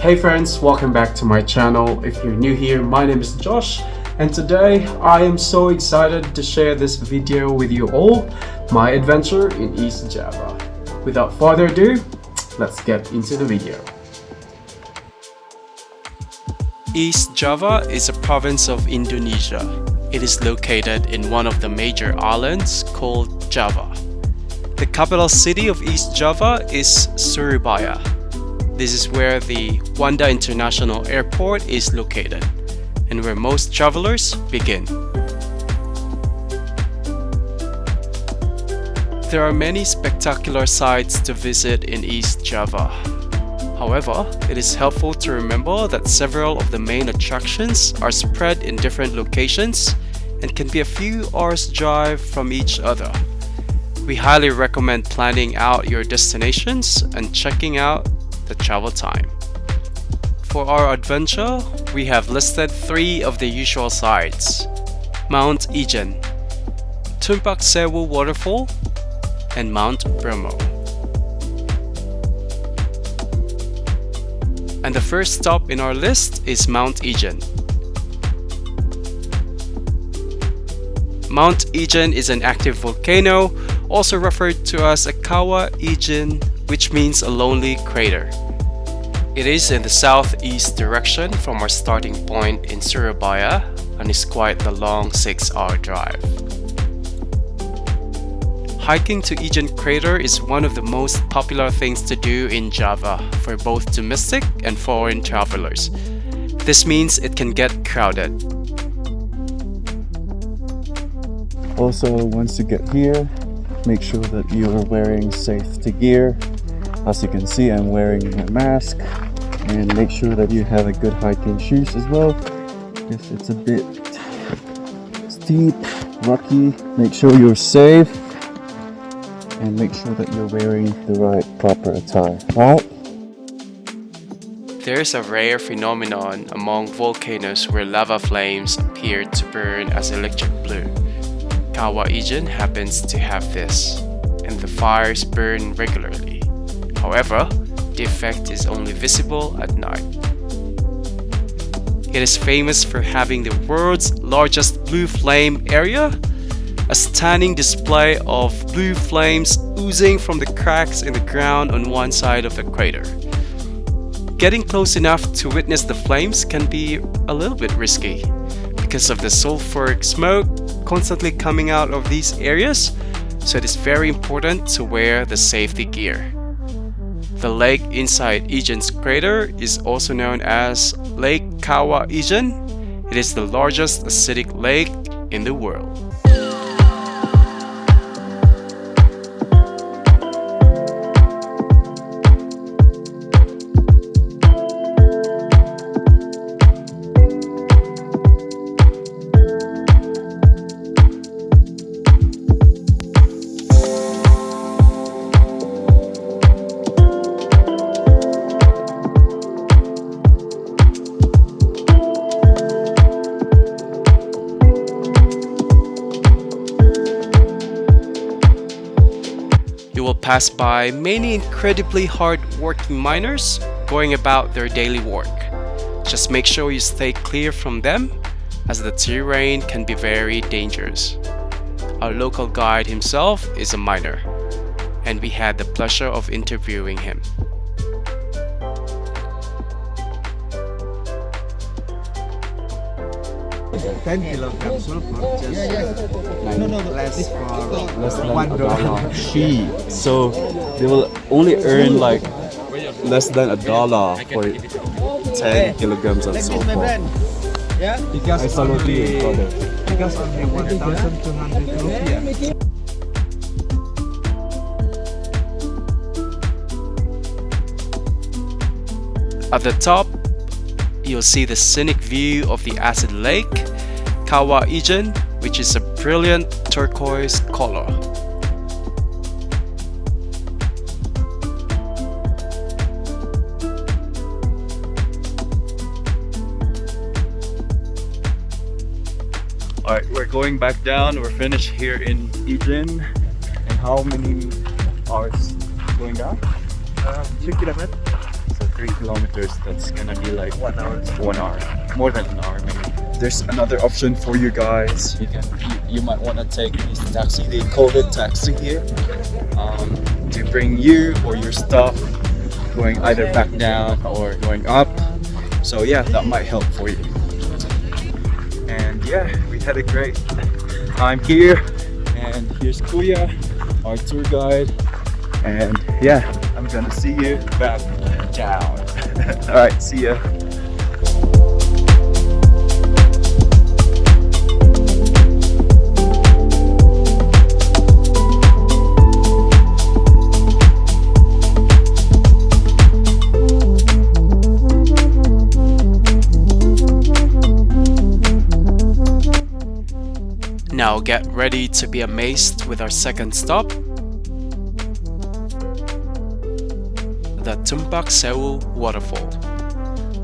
Hey friends, welcome back to my channel. If you're new here, my name is Josh, and today I am so excited to share this video with you all, my adventure in East Java. Without further ado, let's get into the video. East Java is a province of Indonesia. It is located in one of the major islands called Java. The capital city of East Java is Surabaya. This is where the Juanda International Airport is located and where most travelers begin. There are many spectacular sites to visit in East Java. However, it is helpful to remember that several of the main attractions are spread in different locations and can be a few hours drive from each other. We highly recommend planning out your destinations and checking out the travel time. For our adventure, we have listed 3 of the usual sites: Mount Ijen, Tumpak Sewu Waterfall, and Mount Bromo. And the first stop in our list is Mount Ijen. Mount Ijen is an active volcano, also referred to as a Kawah Ijen, which means a lonely crater. It is in the southeast direction from our starting point in Surabaya and is quite the long 6-hour drive. Hiking to Ijen crater is one of the most popular things to do in Java for both domestic and foreign travelers. This means it can get crowded. Also, once you get here, make sure that you are wearing safety gear. As you can see, I'm wearing my mask, and make sure that you have a good hiking shoes as well, because it's a bit steep, rocky. Make sure you're safe and make sure that you're wearing the right proper attire. Alright? There is a rare phenomenon among volcanoes where lava flames appear to burn as electric blue. Kawah Ijen happens to have this, and the fires burn regularly. However, the effect is only visible at night. It is famous for having the world's largest blue flame area, a stunning display of blue flames oozing from the cracks in the ground on one side of the crater. Getting close enough to witness the flames can be a little bit risky because of the sulfuric smoke constantly coming out of these areas, so it is very important to wear the safety gear. The lake inside Ijen's crater is also known as Lake Kawah Ijen. It is the largest acidic lake in the world. You will pass by many incredibly hard-working miners going about their daily work. Just make sure you stay clear from them, as the terrain can be very dangerous. Our local guide himself is a miner, and we had the pleasure of interviewing him. $10 kilograms sulfur, just less for $1. So they will only earn like less than $1 for 10 kilograms of sulfur. Because only 1,200 rupiah. At the top, you'll see the scenic view of the acid lake, Kawah Ijen, which is a brilliant turquoise color. Alright, we're going back down. We're finished here in Ijen. And how many hours going down? 3 kilometers. So 3 kilometers, that's gonna be like 1 hour. 1 hour. More than an hour maybe. There's another option for you guys. You might want to take this taxi. They call it taxi here. To bring you or your stuff going either back down or going up. So yeah, that might help for you. And yeah, we had a great time here. And here's Kuya, our tour guide. And yeah, I'm gonna see you back down. Alright, see ya. Now get ready to be amazed with our second stop, the Tumpak Sewu Waterfall.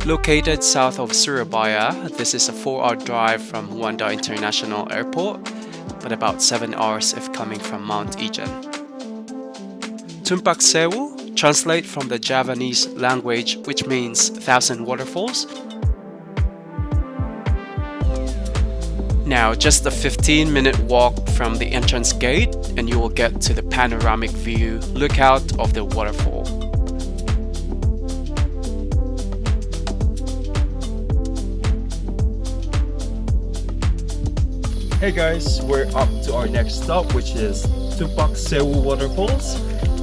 Located south of Surabaya, this is a 4-hour drive from Juanda International Airport, but about 7 hours if coming from Mount Ijen. Tumpak Sewu translates from the Javanese language, which means 1,000 waterfalls. Now, just a 15-minute walk from the entrance gate and you will get to the panoramic view lookout of the waterfall. Hey guys, we're up to our next stop, which is Tumpak Sewu Waterfalls.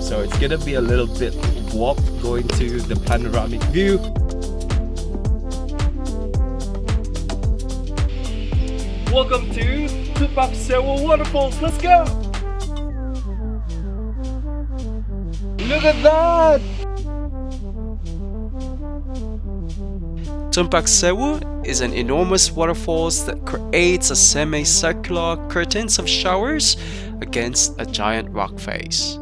So it's gonna be a little bit walk going to the panoramic view. Welcome to Tumpak Sewu Waterfalls. Let's go! Look at that! Tumpak Sewu is an enormous waterfall that creates a semicircular curtains of showers against a giant rock face.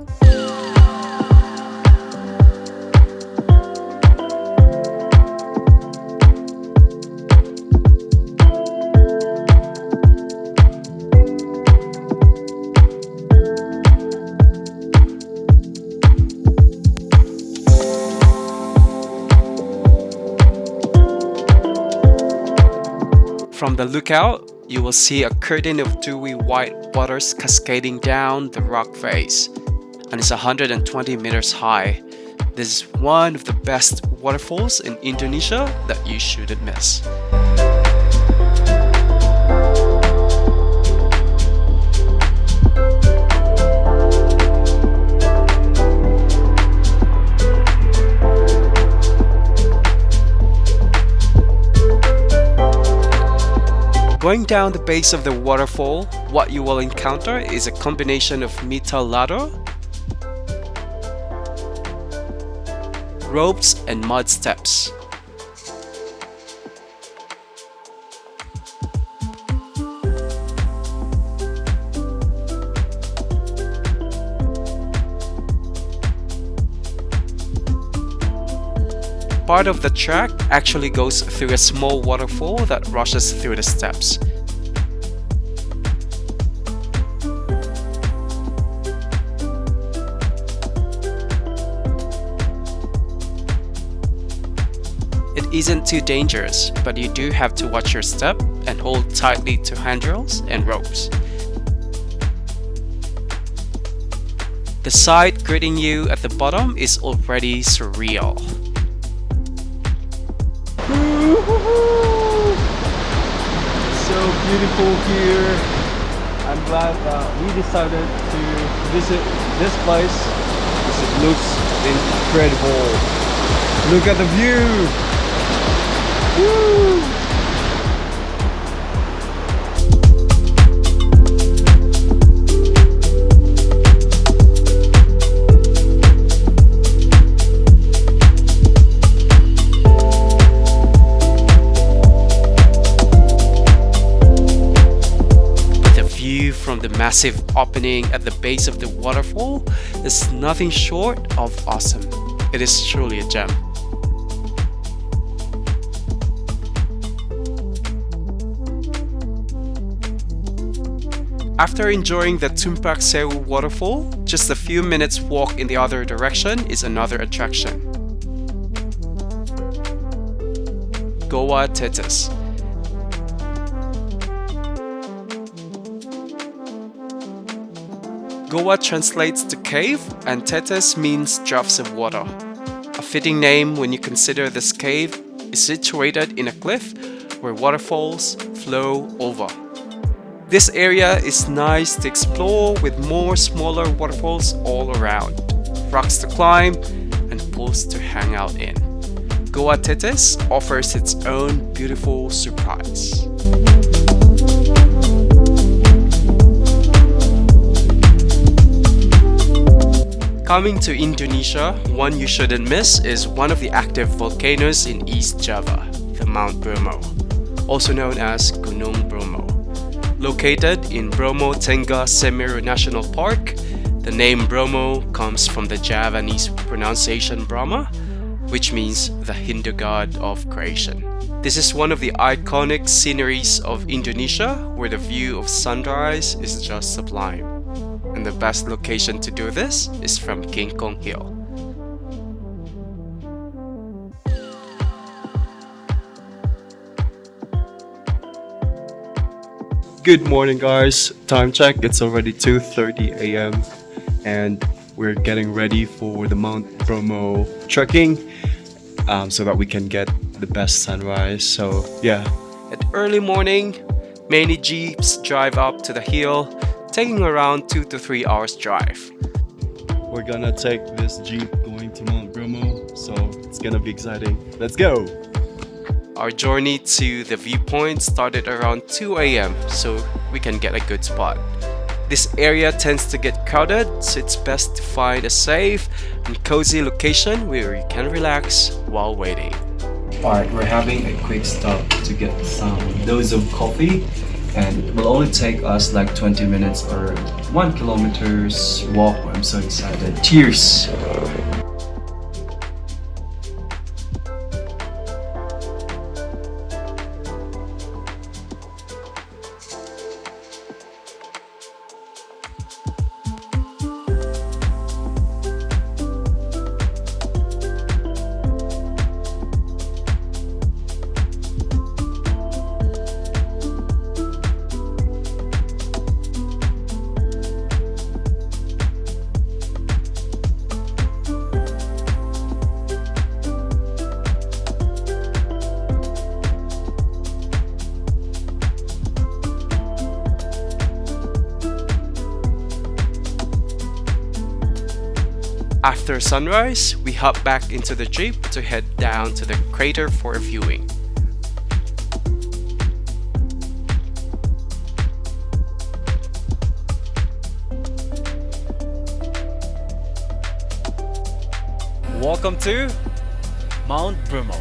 From the lookout, you will see a curtain of dewy white waters cascading down the rock face, and it's 120 meters high. This is one of the best waterfalls in Indonesia that you shouldn't miss. Going down the base of the waterfall, what you will encounter is a combination of metal ladder, ropes, and mud steps. Part of the track actually goes through a small waterfall that rushes through the steps. It isn't too dangerous, but you do have to watch your step and hold tightly to handrails and ropes. The sight greeting you at the bottom is already surreal. So beautiful here. I'm glad we decided to visit this place because it looks incredible. Look at the view. Woo! From the massive opening at the base of the waterfall is nothing short of awesome. It is truly a gem. After enjoying the Tumpak Sewu waterfall, just a few minutes walk in the other direction is another attraction. Goa Tetes. Goa translates to cave and Tetes means draughts of water. A fitting name when you consider this cave is situated in a cliff where waterfalls flow over. This area is nice to explore with more smaller waterfalls all around, rocks to climb, and pools to hang out in. Goa Tetes offers its own beautiful surprise. Coming to Indonesia, one you shouldn't miss is one of the active volcanoes in East Java, the Mount Bromo, also known as Gunung Bromo. Located in Bromo Tengah Semeru National Park, the name Bromo comes from the Javanese pronunciation Brahma, which means the Hindu god of creation. This is one of the iconic sceneries of Indonesia where the view of sunrise is just sublime. And the best location to do this is from King Kong Hill. Good morning, guys. Time check, it's already 2:30 a.m. and we're getting ready for the Mount Bromo trekking so that we can get the best sunrise. So yeah. At early morning, many jeeps drive up to the hill, taking around 2 to 3 hours drive. We're gonna take this jeep going to Mount Bromo, so it's gonna be exciting. Let's go! Our journey to the viewpoint started around 2 a.m. so we can get a good spot. This area tends to get crowded, so it's best to find a safe and cozy location where you can relax while waiting. Alright, we're having a quick stop to get some dose of coffee, and it will only take us like 20 minutes or 1 kilometer's walk. I'm so excited. Cheers! After sunrise, we hop back into the jeep to head down to the crater for a viewing. Welcome to Mount Bromo.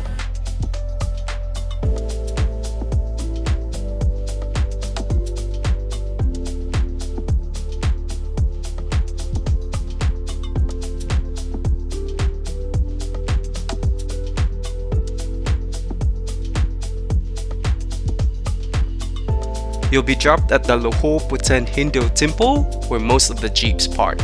You'll be dropped at the Loho Puten Hindu Temple, where most of the jeeps park.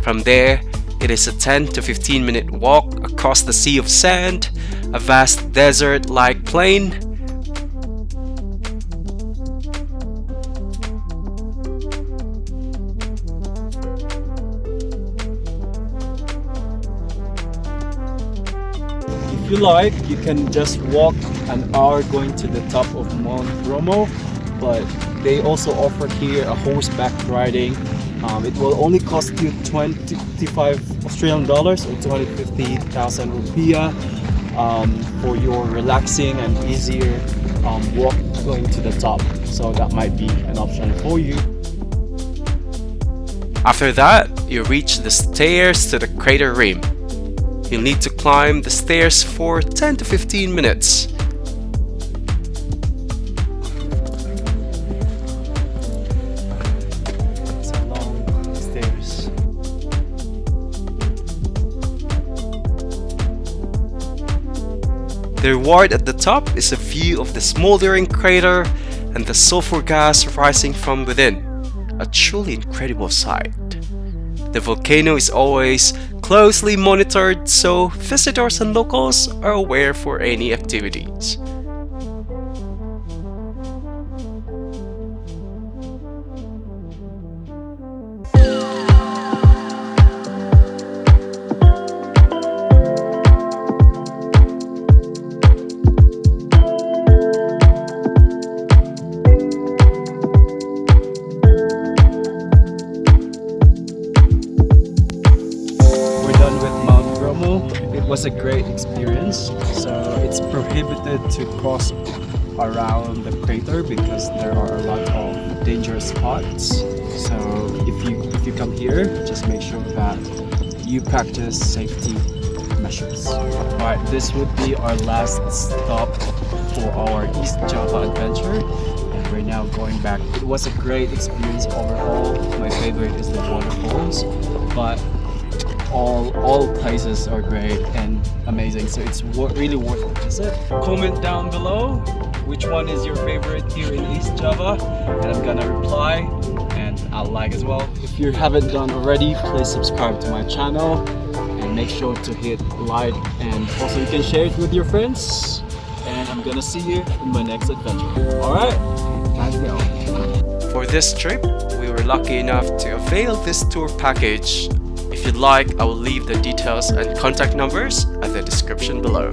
From there, it is a 10 to 15 minute walk across the sea of sand, a vast desert-like plain. If you like, you can just walk an hour going to the top of Mount Bromo, but they also offer here a horseback riding. It will only cost you 25 Australian dollars or 250,000 rupiah for your relaxing and easier walk going to the top. So that might be an option for you. After that, you reach the stairs to the crater rim. You'll need to climb the stairs for 10 to 15 minutes. It's a long stairs. The reward at the top is a view of the smoldering crater and the sulfur gas rising from within. A truly incredible sight. The volcano is always closely monitored, so visitors and locals are aware for any activities. It was a great experience. So it's prohibited to cross around the crater because there are a lot of dangerous spots. So if you come here, just make sure that you practice safety measures. Alright, this would be our last stop for our East Java adventure, and we're now going back. It was a great experience overall. My favorite is the waterfalls, but all places are great and amazing, so it's really worth the visit. Comment down below which one is your favorite here in East Java, and I'm gonna reply, and I'll like as well. If you haven't done already, please subscribe to my channel and make sure to hit like, and also you can share it with your friends, and I'm gonna see you in my next adventure. Alright, let's go. For this trip, we were lucky enough to avail this tour package. If you'd like, I will leave the details and contact numbers at the description below.